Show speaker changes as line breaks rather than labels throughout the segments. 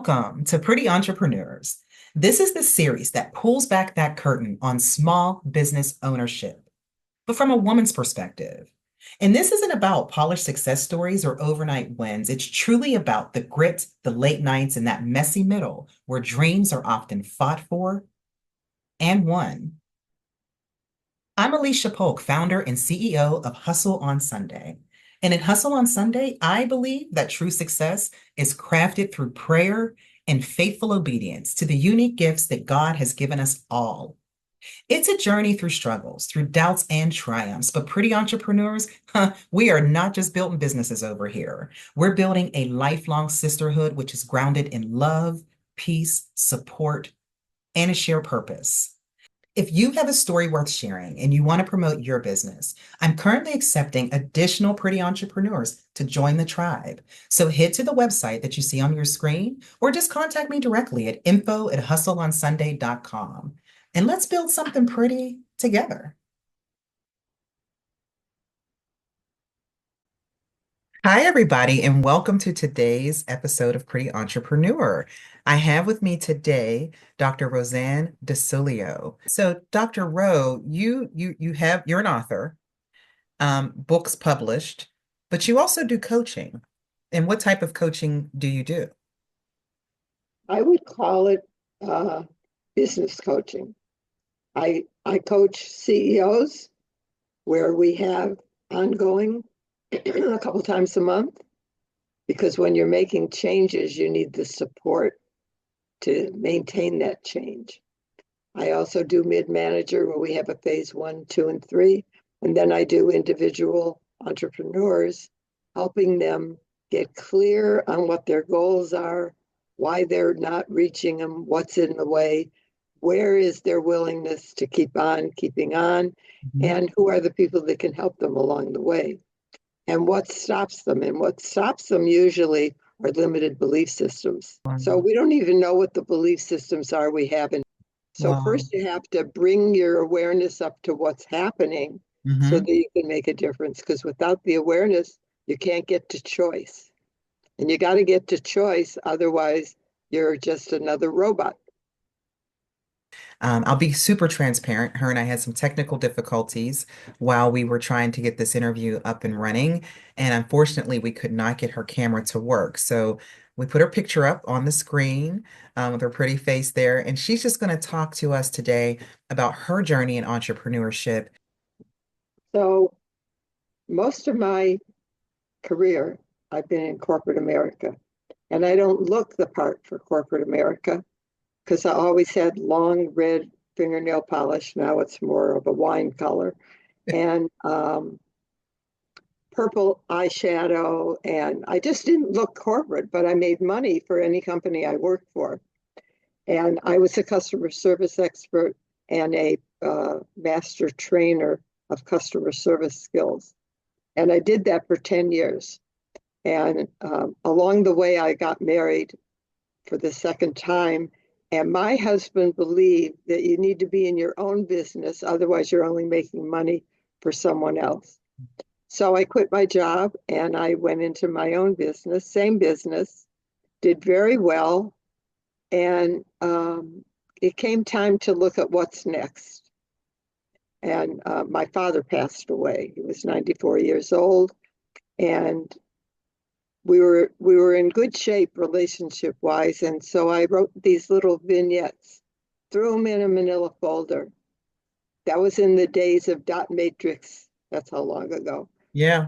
Welcome to Pretty Entrepreneurs. This is the series that pulls back that curtain on small business ownership, but from a woman's perspective. And this isn't about polished success stories or overnight wins. It's truly about the grit, the late nights, and that messy middle where dreams are often fought for and won. I'm Alicia Polk, founder and CEO of Hustle on Sunday. And in Hustle on Sunday, I believe that true success is crafted through prayer and faithful obedience to the unique gifts that God has given us all. It's a journey through struggles, through doubts and triumphs. But pretty entrepreneurs, we are not just building businesses over here. We're building a lifelong sisterhood which is grounded in love, peace, support, and a shared purpose. If you have a story worth sharing and you want to promote your business, I'm currently accepting additional pretty entrepreneurs to join the tribe. So head to the website that you see on your screen or just contact me directly at info@hustleonsunday.com and let's build something pretty together. Hi, everybody, and welcome to today's episode of Pretty Entrepreneur. I have with me today Dr. Rosanne Dasulio. So, Dr. Ro, you're an author, books published, but you also do coaching. And what type of coaching do you do?
I would call it uh, business coaching. I coach CEOs where we have ongoing a couple times a month because when you're making changes, you need the support to maintain that change. I also do mid-manager where we have a phase 1, 2, and 3. And then I do individual entrepreneurs, helping them get clear on what their goals are, why they're not reaching them, what's in the way, where is their willingness to keep on keeping on,
Mhm.
and who are the people that can help them along the way, and what stops them. And what stops them usually are limited belief systems. So
Wow.
we don't even know what the belief systems are we have. So
Wow.
first you have to bring your awareness up to what's happening so that
Mhm.
you can make a difference. Because without the awareness, you can't get to choice. And you got to get to choice, otherwise you're just another robot.
I'll be super transparent. Her and I had some technical difficulties while we were trying to get this interview up and running. And unfortunately, we could not get her camera to work. So we put her picture up on the screen with her pretty face there. And she's just going to talk to us today about her journey in entrepreneurship.
So most of my career, I've been in corporate America. And I don't look the part for corporate America because I always had long red fingernail polish. Now it's more of a wine color. And purple eyeshadow, and I just didn't look corporate, but I made money for any company I worked for. And I was a customer service expert and a master trainer of customer service skills. And I did that for 10 years. And along the way, I got married for the second time. And my husband believed that you need to be in your own business, otherwise, you're only making money for someone else. So I quit my job and I went into my own business, same business, did very well. And it came time to look at what's next. And my father passed away. He was 94 years old. And we were in good shape relationship wise. And so I wrote these little vignettes, threw them in a manila folder. That was in the days of dot matrix. That's how long ago.
Yeah.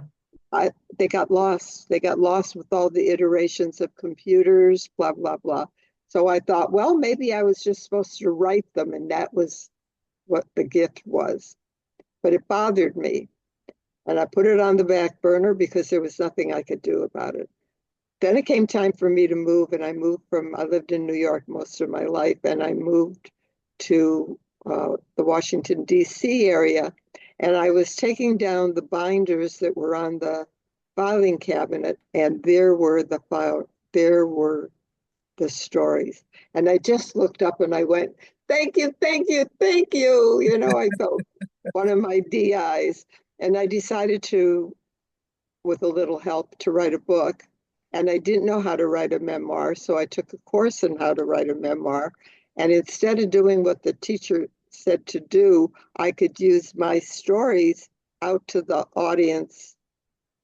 I, they got lost. They got lost with all the iterations of computers, blah, blah, blah. So I thought, well, maybe I was just supposed to write them, and that was what the gift was. But it bothered me. And I put it on the back burner because there was nothing I could do about it. Then it came time for me to move, and I lived in New York most of my life, and I moved to the Washington, D.C. area. And I was taking down the binders that were on the filing cabinet, and there were the stories. And I just looked up and I went, thank you, thank you, thank you. You know, I felt one of my DIs. And I decided to, with a little help, to write a book. and I didn't know how to write a memoir, so I took a course in how to write a memoir. And instead of doing what the teacher said to do, I could use my stories out to the audience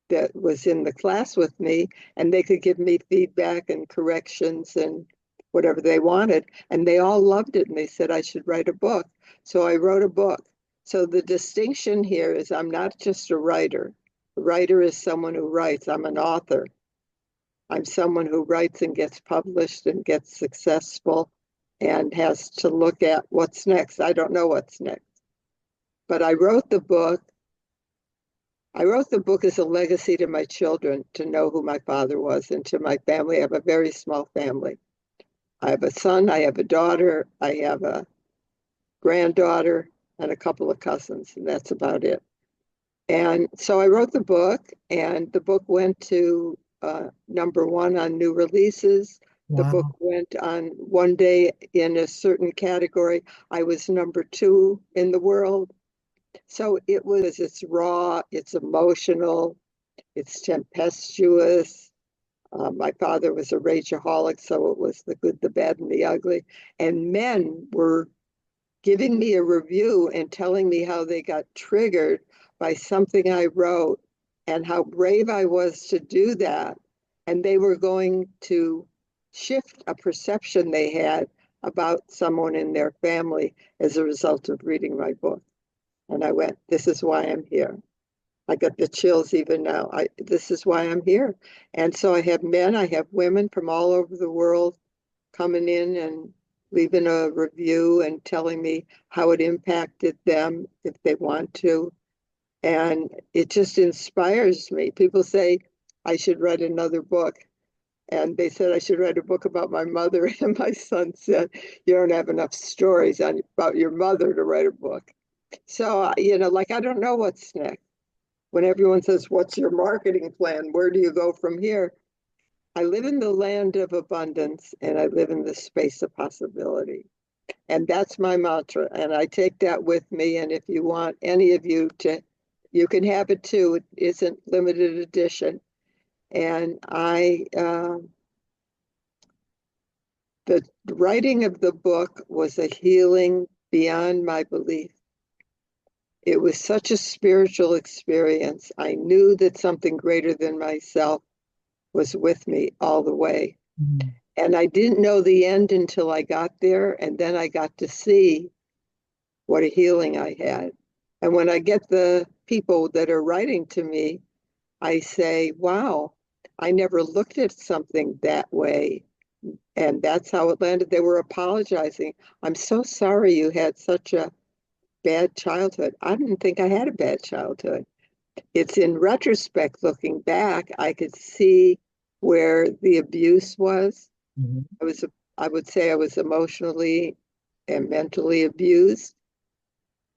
that was in the class with me, and they could give me feedback and corrections and whatever they wanted. And they all loved it, and they said I should write a book. So I wrote a book. So the distinction here is I'm not just a writer. A writer is someone who writes. I'm an author. I'm someone who writes and gets published and gets successful and has to look at what's next. I don't know what's next. But I wrote the book. I wrote the book as a legacy to my children to know who my father was and to my family. I have a very small family. I have a son, I have a daughter, I have a granddaughter, and a couple of cousins, and that's about it. And so I wrote the book, and the book went to #1 on new releases. The book
Wow.
went on one day in a certain category. I was #2 in the world. So it's raw, it's emotional, it's tempestuous. My father was a rageaholic, so it was the good, the bad, and the ugly. And men were giving me a review and telling me how they got triggered by something I wrote and how brave I was to do that. And they were going to shift a perception they had about someone in their family as a result of reading my book. And I went, this is why I'm here. I got the chills even now. This is why I'm here. And so I have men, I have women from all over the world coming in and leaving a review and telling me how it impacted them if they want to. And it just inspires me. People say I should write another book. And they said I should write a book about my mother. And my son said, you don't have enough stories about your mother to write a book. So, like, I don't know what's next. When everyone says, what's your marketing plan? Where do you go from here? I live in the land of abundance and I live in the space of possibility. And that's my mantra. And I take that with me. And if you want any of you to, you can have it too. It isn't limited edition. And the writing of the book was a healing beyond my belief. It was such a spiritual experience. I knew that something greater than myself was with me all the way.
Mhm.
And I didn't know the end until I got there. And then I got to see what a healing I had. And when I get the people that are writing to me, I say, wow, I never looked at something that way. And that's how it landed. They were apologizing. I'm so sorry you had such a bad childhood. I didn't think I had a bad childhood. It's in retrospect, looking back, I could see where the abuse was.
Mhm.
I was, I would say I was emotionally and mentally abused,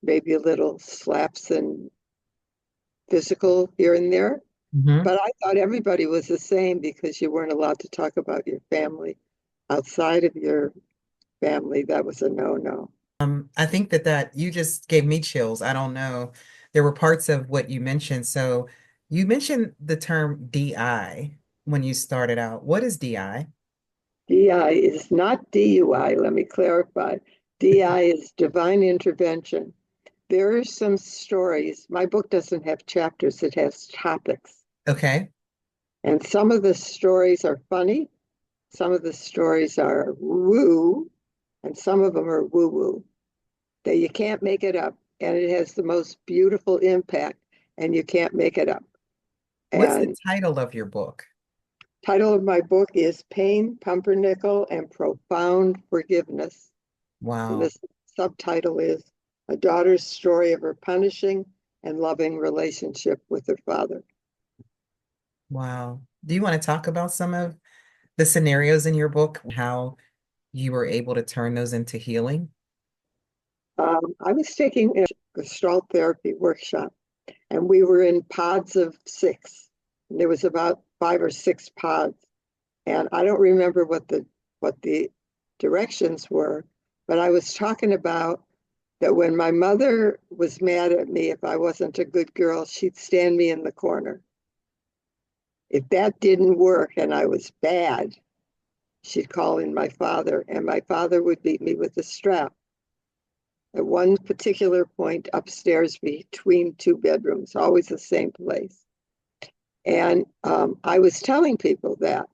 maybe a little slaps and physical here and there.
Mhm.
But I thought everybody was the same because you weren't allowed to talk about your family outside of your family. That was a no-no.
I think that you just gave me chills. I don't know. There were parts of what you mentioned. So you mentioned the term DI when you started out. What is DI?
DI is not DUI, let me clarify. DI is divine intervention. There are some stories. My book doesn't have chapters, it has topics.
Okay.
And some of the stories are funny, some of the stories are woo, and some of them are woo woo. That you can't make it up. And it has the most beautiful impact, and you can't make it up.
What's the
And
title of your book?
title of my book is Pain, Pumpernickel, and Profound Forgiveness. And
Wow.
the subtitle is A Daughter's Story of Her Punishing and Loving Relationship with Her Father.
Wow. Do you want to talk about some of the scenarios in your book, how you were able to turn those into healing?
I was taking a Gestalt therapy workshop, and we were in pods of 6. And there was about 5 or 6 pods, and I don't remember what the directions were, but I was talking about that when my mother was mad at me if I wasn't a good girl, she'd stand me in the corner. If that didn't work and I was bad, she'd call in my father, and my father would beat me with a strap at one particular point upstairs between two bedrooms, always the same place. And I was telling people that,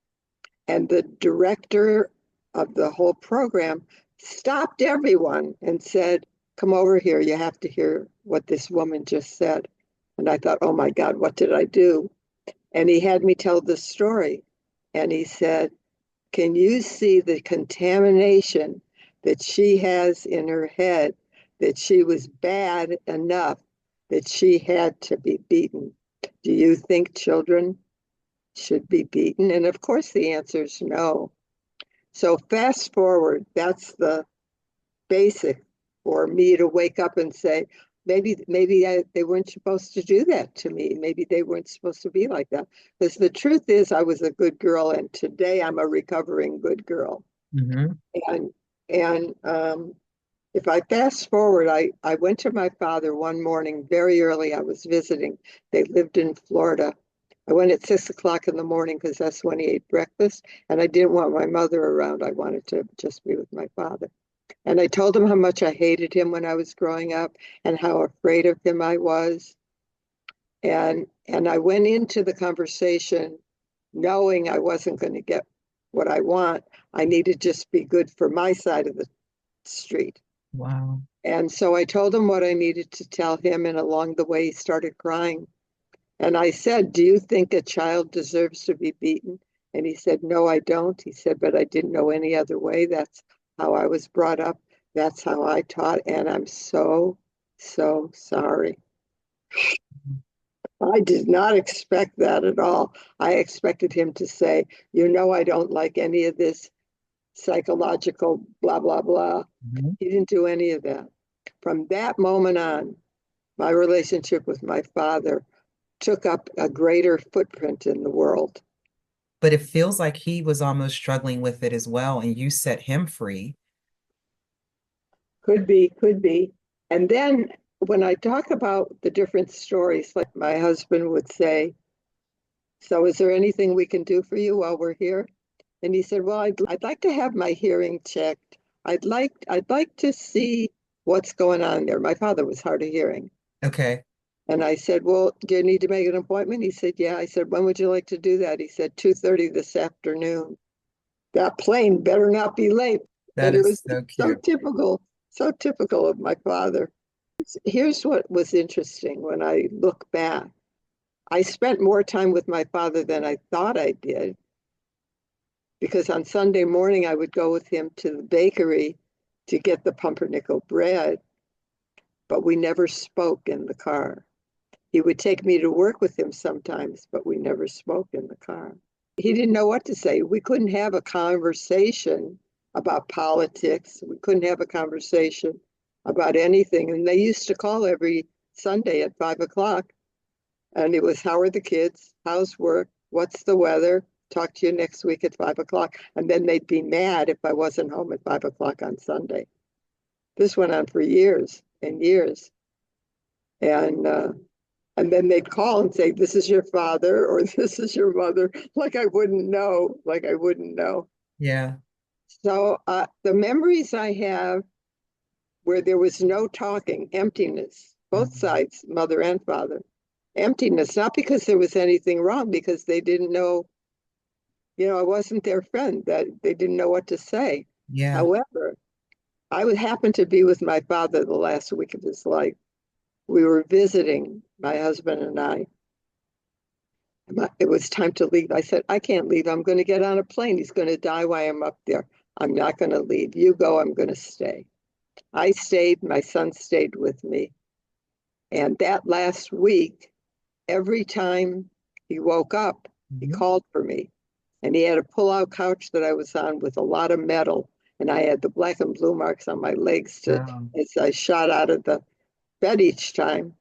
and the director of the whole program stopped everyone and said, "Come over here. You have to hear what this woman just said." And I thought, oh my God, what did I do? And he had me tell the story. And he said, "Can you see the contamination that she has in her head, that she was bad enough that she had to be beaten? Do you think children should be beaten?" And of course, the answer is no. So fast forward, that's the basic for me to wake up and say, maybe they weren't supposed to do that to me. Maybe they weren't supposed to be like that. Because the truth is, I was a good girl, and today I'm a recovering good girl.
Hmm.
And if I fast forward, I went to my father one morning very early. I was visiting. They lived in Florida. I went at 6 o'clock in the morning because that's when he ate breakfast, and I didn't want my mother around. I wanted to just be with my father. And I told him how much I hated him when I was growing up and how afraid of him I was. And I went into the conversation knowing I wasn't going to get what I want. I needed to just be good for my side of the street.
Wow.
And so I told him what I needed to tell him, and along the way he started crying. And I said, "Do you think a child deserves to be beaten?" And he said, "No, I don't." He said, "But I didn't know any other way. That's how I was brought up. That's how I taught. And I'm so, so sorry." I did not expect that at all. I expected him to say, I don't like any of this psychological blah, blah, blah.
Mhm.
He didn't do any of that. From that moment on, my relationship with my father took up a greater footprint in the world.
But it feels like he was almost struggling with it as well, and you set him free.
Could be, could be. And then when I talk about the different stories, like my husband would say, "So is there anything we can do for you while we're here?" And he said, "Well, I'd like to have my hearing checked. I'd like to see what's going on there." My father was hard of hearing.
Okay.
And I said, "Well, do you need to make an appointment?" He said, "Yeah." I said, "When would you like to do that?" He said, 2:30 this afternoon. That plane better not be late.
That
And it
is
was
so
so
cute.
so typical of my father. Here's what was interesting when I look back. I spent more time with my father than I thought I did because on Sunday morning I would go with him to the bakery to get the pumpernickel bread, but we never spoke in the car. He would take me to work with him sometimes, but we never spoke in the car. He didn't know what to say. We couldn't have a conversation about politics. We couldn't have a conversation about anything. And they used to call every Sunday at 5 o'clock. And it was, "How are the kids? How's work? What's the weather? Talk to you next week at 5 o'clock." And then they'd be mad if I wasn't home at 5 o'clock on Sunday. This went on for years and years. And and then they'd call and say, "This is your father," or "This is your mother," like I wouldn't know, like I wouldn't know.
Yeah.
So the memories I have where there was no talking, emptiness, both
Mhm.
sides, mother and father, emptiness, not because there was anything wrong, because they didn't know, I wasn't their friend, that they didn't know what to say.
Yeah.
However, I would happen to be with my father the last week of his life. We were visiting, my husband and I. It was time to leave. I said, "I can't leave. I'm going to get on a plane. He's going to die while I'm up there. I'm not going to leave. You go, I'm going to stay." I stayed. My son stayed with me. And that last week, every time he woke up, he
Mhm.
called for me. And he had a pull-out couch that I was on with a lot of metal. And I had the black and blue marks on my legs
Wow.
as I shot out of the bed each time.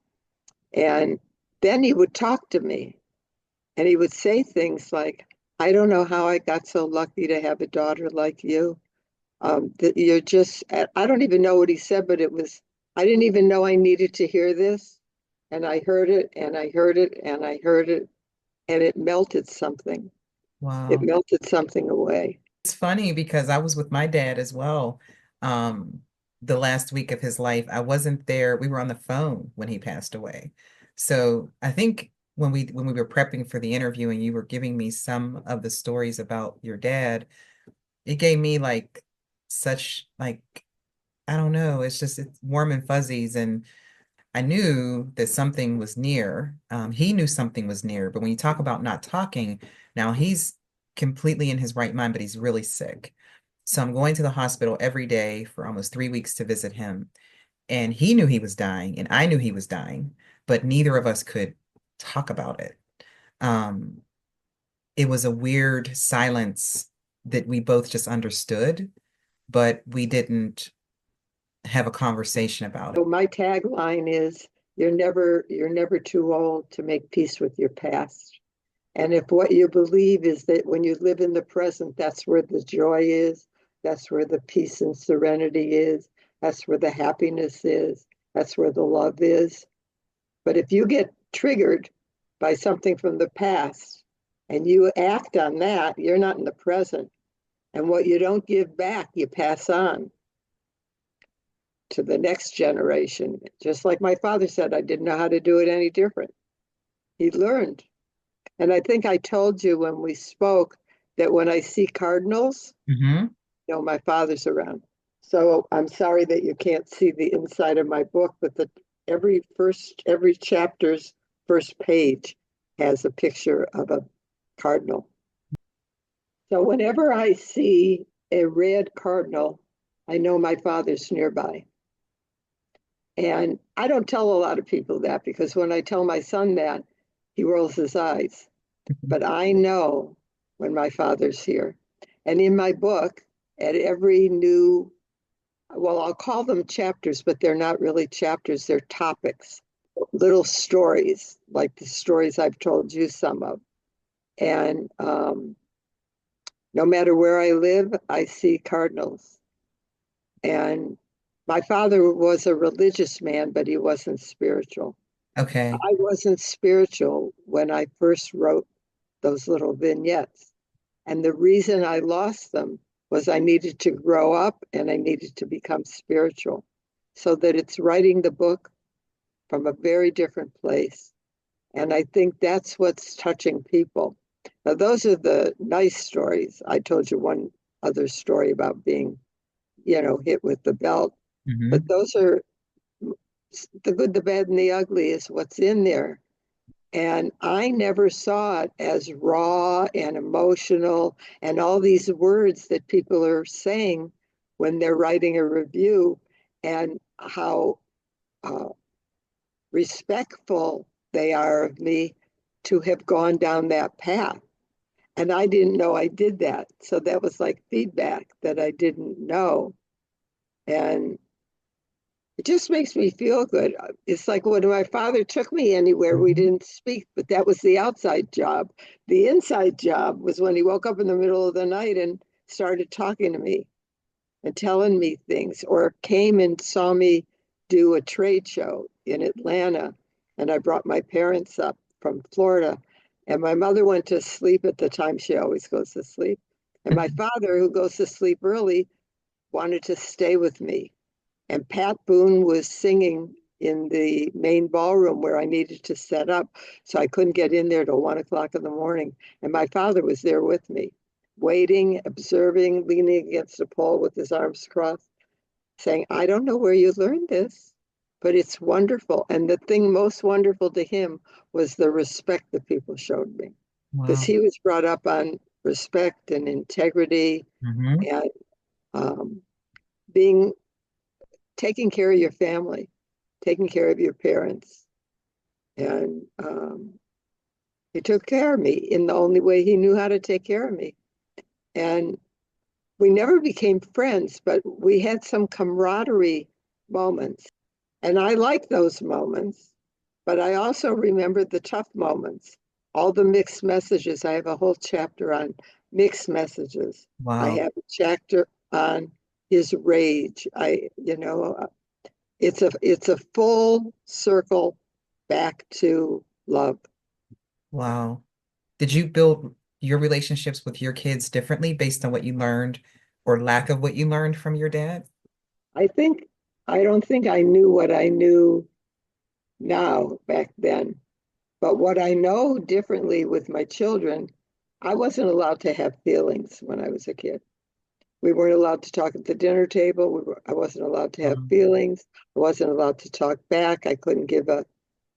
And then he would talk to me. And he would say things like, "I don't know how I got so lucky to have a daughter like you. That you're just," I don't even know what he said, but I didn't even know I needed to hear this. And I heard it and I heard it and I heard it. and it melted something. It
Wow.
melted something away.
It's funny because I was with my dad as well. Um, the last week of his life, I wasn't there. We were on the phone when he passed away. So I think when we were prepping for the interview and you were giving me some of the stories about your dad, it gave me like such like I don't know, it's warm and fuzzies and I knew that something was near. He knew something was near, but when you talk about not talking, now he's completely in his right mind, but he's really sick. So I'm going to the hospital every day for almost 3 weeks to visit him. And he knew he was dying, and I knew he was dying, but neither of us could talk about it. Um, it was a weird silence that we both just understood, but we didn't have a conversation about it.
So my tagline is you're never too old to make peace with your past. And if what you believe is that when you live in the present, that's where the joy is, that's where the peace and serenity is, that's where the happiness is, that's where the love is. But if you get triggered by something from the past and you act on that, you're not in the present. And what you don't give back, you pass on to the next generation. Just like my father said, I didn't know how to do it any different. He learned. And I think I told you when we spoke that when I see cardinals,
Hmm.
my father's around. So I'm sorry that you can't see the inside of my book, but every chapter's first page has a picture of a cardinal. So whenever I see a red cardinal, I know my father's nearby. And I don't tell a lot of people that because when I tell my son that, he rolls his eyes. But I know when my father's here. And in my book, at every new, well, I'll call them chapters, but they're not really chapters, they're topics, little stories, like the stories I've told you some of. And no matter where I live, I see cardinals. And my father was a religious man, but he wasn't spiritual.
Okay.
I wasn't spiritual when I first wrote those little vignettes. And the reason I lost them was I needed to grow up and I needed to become spiritual so that it's writing the book from a very different place. And I think that's what's touching people. Now, those are the nice stories. I told you one other story about being, hit with the belt, but
Hmm.
those are the good, the bad, and the ugly is what's in there. And I never saw it as raw and emotional and all these words that people are saying when they're writing a review and how uh, respectful they are of me to have gone down that path. And I didn't know I did that. So that was like feedback that I didn't know. And it just makes me feel good. It's like when my father took me anywhere, we
Hmm.
didn't speak, but that was the outside job. The inside job was when he woke up in the middle of the night and started talking to me and telling me things, or came and saw me do a trade show in Atlanta. And I brought my parents up from Florida. And my mother went to sleep at the time she always goes to sleep. And my father, who goes to sleep early, wanted to stay with me, and Pat Boone was singing in the main ballroom where I needed to set up. So I couldn't get in there till 1 o'clock in the morning. And my father was there with me, waiting, observing, leaning against a pole with his arms crossed, saying, I don't know where you learned this, but it's wonderful. And the thing most wonderful to him was the respect that people showed me, because
Wow.
he was brought up on respect and integrity
Hmm.
and um, being taking care of your family, taking care of your parents. And he took care of me in the only way he knew how to take care of me. And we never became friends, but we had some camaraderie moments. And I like those moments, but I also remember the tough moments, all the mixed messages. I have a whole chapter on mixed messages. I
Wow.
have a chapter on his rage. It's a full circle back to love.
Wow. Did you build your relationships with your kids differently based on what you learned or lack of what you learned from your dad?
I think, I don't think I knew what I knew now back then. But what I know differently with my children, I wasn't allowed to have feelings when I was a kid. We weren't allowed to talk at the dinner table. I wasn't allowed to have
Um,
feelings. I wasn't allowed to talk back. I couldn't give a,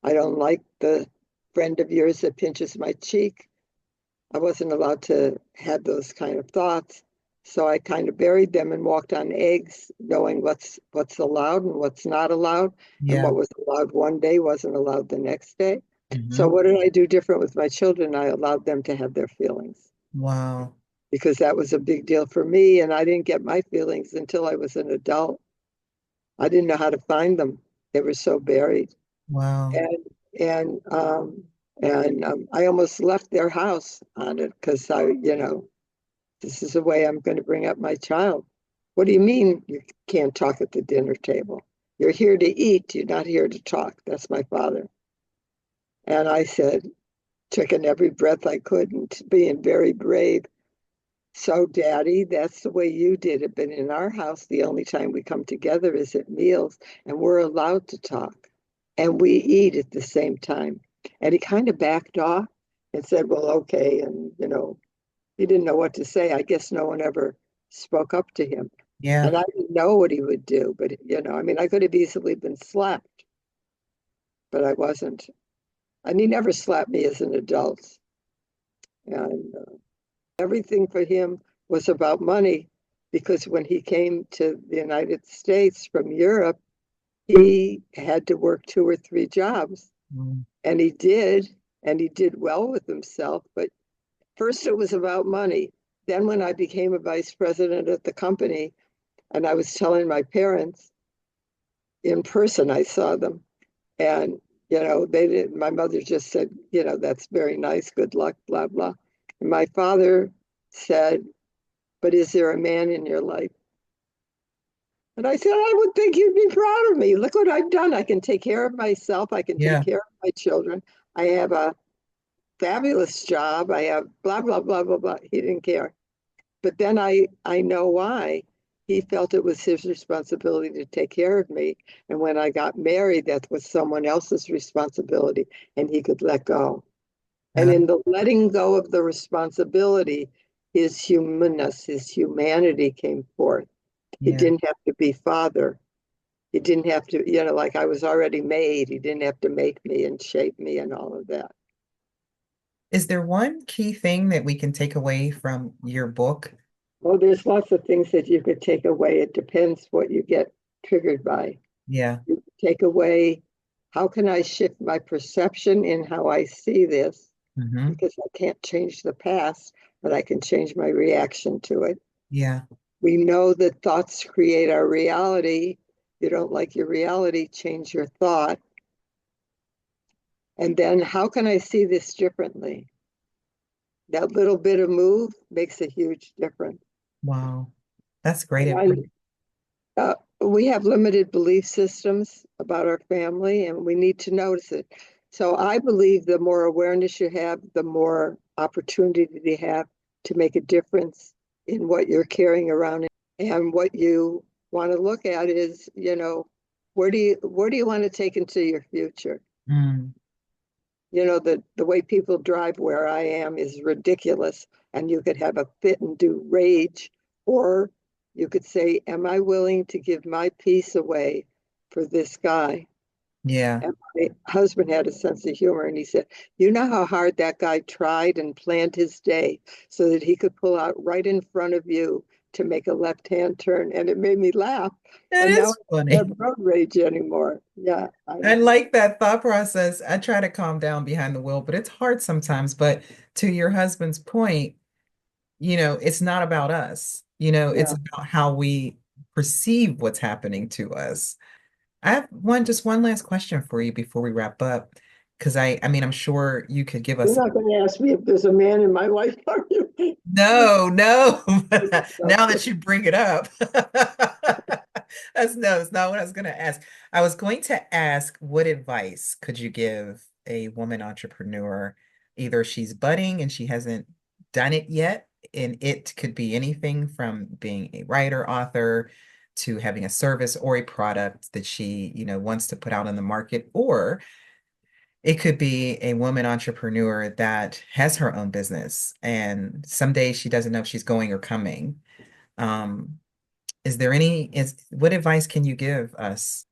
I don't like the friend of yours that pinches my cheek. I wasn't allowed to have those kind of thoughts. So I kind of buried them and walked on eggs, knowing what's allowed and what's not allowed, and
yeah.
what was allowed one day wasn't allowed the next day. So
Hmm.
what did I do different with my children? I allowed them to have their feelings
Wow.
because that was a big deal for me, and I didn't get my feelings until I was an adult. I didn't know how to find them. They were so buried.
Wow.
And and um I almost left their house on it because this is the way I'm going to bring up my child. What do you mean you can't talk at the dinner table? You're here to eat. You're not here to talk. That's my father. And I said, taking every breath I could and being very brave. So, Daddy, that's the way you did it. But in our house, the only time we come together is at meals, and we're allowed to talk. And we eat at the same time. And he kind of backed off and said, well, okay. And, he didn't know what to say. I guess no one ever spoke up to him.
Yeah.
And I didn't know what he would do. But, I mean, I could have easily been slapped, but I wasn't. And he never slapped me as an adult. And everything for him was about money because when he came to the United States from Europe, he had to work two or three jobs.
Mm.
And he did well with himself. But first it was about money. Then when I became a vice president at the company and I was telling my parents in person, I saw them and they didn't, my mother just said, that's very nice, good luck, blah, blah. And my father said, but is there a man in your life? And I said, I would think you'd be proud of me. Look what I've done. I can take care of myself. I can take
Yeah.
care of my children. I have a fabulous job. I have blah, blah, blah, blah, blah. He didn't care. But then I know why. He felt it was his responsibility to take care of me. And when I got married, that was someone else's responsibility and he could let go. And
Uh,
in the letting go of the responsibility, his humanness, his humanity came forth. He
yeah.
didn't have to be father. He didn't have to, like I was already made. He didn't have to make me and shape me and all of that.
Is there one key thing that we can take away from your book?
Well, there's lots of things that you could take away. It depends what you get triggered by.
Yeah.
You could take away, how can I shift my perception in how I see this?
Hmm.
Because I can't change the past, but I can change my reaction to it.
Yeah.
We know that thoughts create our reality. You don't like your reality, change your thought. And then how can I see this differently? That little bit of move makes a huge difference.
Wow. That's great advice.
And we have limited belief systems about our family, and we need to notice it. So I believe the more awareness you have, the more opportunity you have to make a difference in what you're carrying around. And what you want to look at is, where do you want to take into your future?
Mm.
The way people drive where I am is ridiculous. And you could have a fit and do rage, or you could say, am I willing to give my peace away for this guy?
Yeah.
And my husband had a sense of humor and he said, you know how hard that guy tried and planned his day so that he could pull out right in front of you to make a left-hand turn. And it made me laugh.
That
And now
is
I don't
funny.
have road rage anymore. Yeah,
I like that thought process. I try to calm down behind the wheel, but it's hard sometimes. But to your husband's point, it's not about us. It's
yeah.
about how we perceive what's happening to us. I have just one last question for you before we wrap up, because I mean, I'm sure you could give
You're
us.
not going to ask me if there's a man in my life, are you?
No, no. Now that
Okay.
you bring it up, that's not what I was going to ask. I was going to ask, what advice could you give a woman entrepreneur Either she's budding and she hasn't done it yet, and it could be anything from being a writer, author, to having a service or a product that she, wants to put out in the market, or it could be a woman entrepreneur that has her own business and some days she doesn't know if she's going or coming. Um, is what advice can you give us?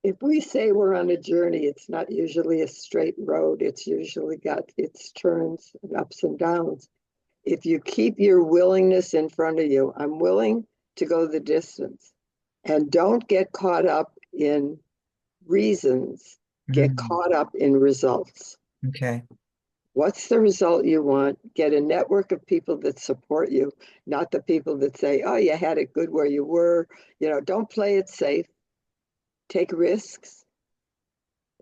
If we say we're on a journey, it's not usually a straight road. It's usually got its turns and ups and downs. If you keep your willingness in front of you, I'm willing to go the distance, and don't get caught up in reasons, get
Mm,
caught up in results.
okay.
What's the result you want? Get a network of people that support you, not the people that say, oh, you had it good where you were. Don't play it safe, take risks.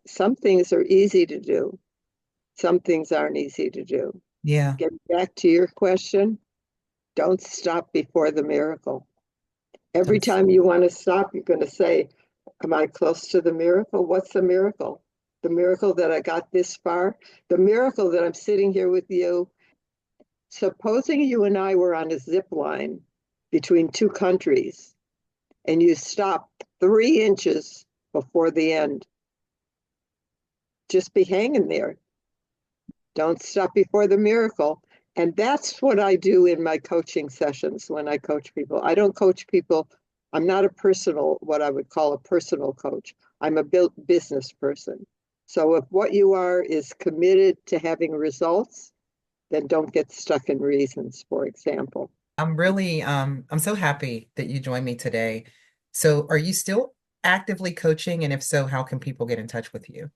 Some things are easy to do, some things aren't easy to do.
Yeah.
Getting back to your question, don't stop before the miracle. Every
That's
time you want to stop, you're going to say, am I close to the miracle? What's the miracle? The miracle that I got this far? The miracle that I'm sitting here with you. Supposing you and I were on a zip line between two countries and you stopped 3 inches before the end, just be hanging there. Don't stop before the miracle. And that's what I do in my coaching sessions when I coach people. I don't coach people. I'm not what I would call a personal coach. I'm a business person. So if what you are is committed to having results, then don't get stuck in reasons, for example.
I'm so happy that you joined me today. So are you still actively coaching? And if so, how can people get in touch with you?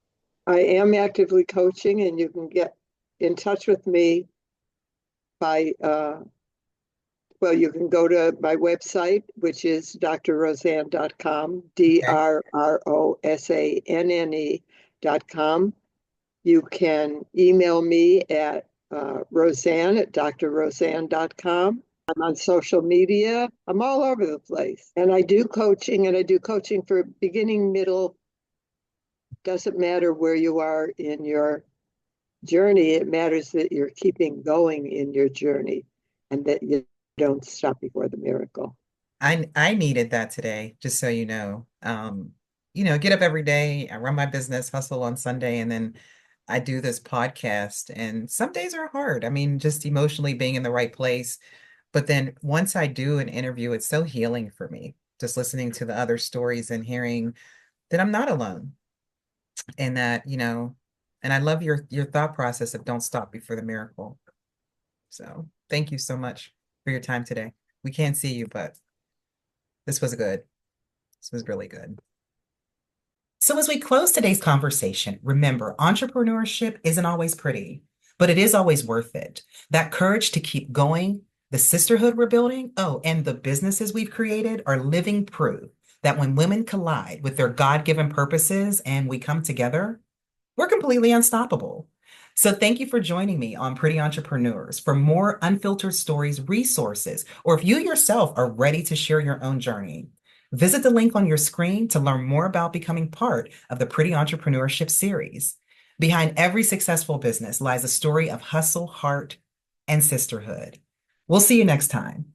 I am actively coaching, and you can get in touch with me by well, you can go to my website, which is drrosanne.com,
Okay.
drrosanne.com. You can email me at Rosanne at drrosanne.com. I'm on social media. I'm all over the place. And I do coaching, and I do coaching for beginning, middle. Doesn't matter where you are in your journey. It matters that you're keeping going in your journey and that you don't stop before the miracle.
I needed that today, just so you know. Get up every day, I run my business, hustle on Sunday, and then I do this podcast. And some days are hard. I mean, just emotionally being in the right place. But then once I do an interview, it's so healing for me, just listening to the other stories and hearing that I'm not alone and that, and I love your thought process of don't stop before the miracle. So thank you so much for your time today. We can't see you, but this was good. This was really good. So, as we close today's conversation, remember entrepreneurship isn't always pretty, but it is always worth it. That courage to keep going, the sisterhood we're building, oh, and the businesses we've created are living proof that when women collide with their God given purposes and we come together, we're completely unstoppable. So thank you for joining me on Pretty Entrepreneurs. For more unfiltered stories, resources, or if you yourself are ready to share your own journey, visit the link on your screen to learn more about becoming part of the Pretty Entrepreneurship series. Behind every successful business lies a story of hustle, heart, and sisterhood. We'll see you next time.